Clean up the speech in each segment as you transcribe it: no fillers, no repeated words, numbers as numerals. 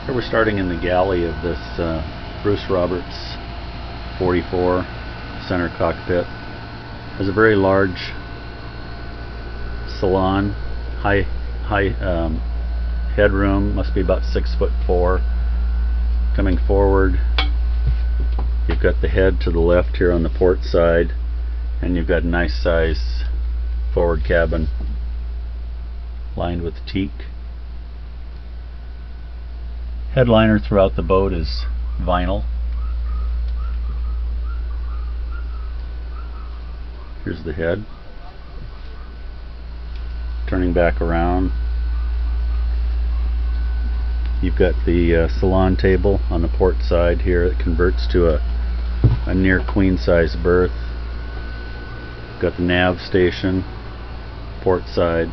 Here we're starting in the galley of this Bruce Roberts 44 center cockpit. There's a very large salon, high headroom, must be about 6'4". Coming forward, you've got the head to the left here on the port side, and you've got a nice size forward cabin lined with teak. Headliner throughout the boat is vinyl. Here's the head. Turning back around, you've got the salon table on the port side here that converts to a near queen size berth. Got the nav station, port side.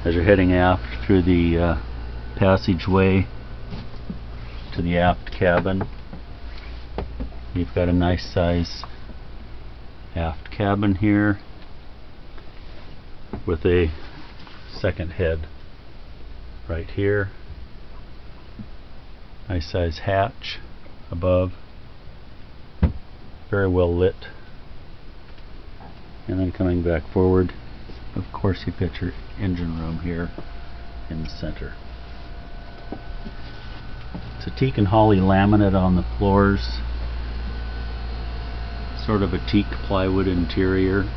As you're heading aft through the passageway to the aft cabin, you've got a nice size aft cabin here with a second head right here. Nice size hatch above, very well lit. And then coming back forward, of course, you've got your engine room here in the center. It's a teak and holly laminate on the floors, sort of a teak plywood interior.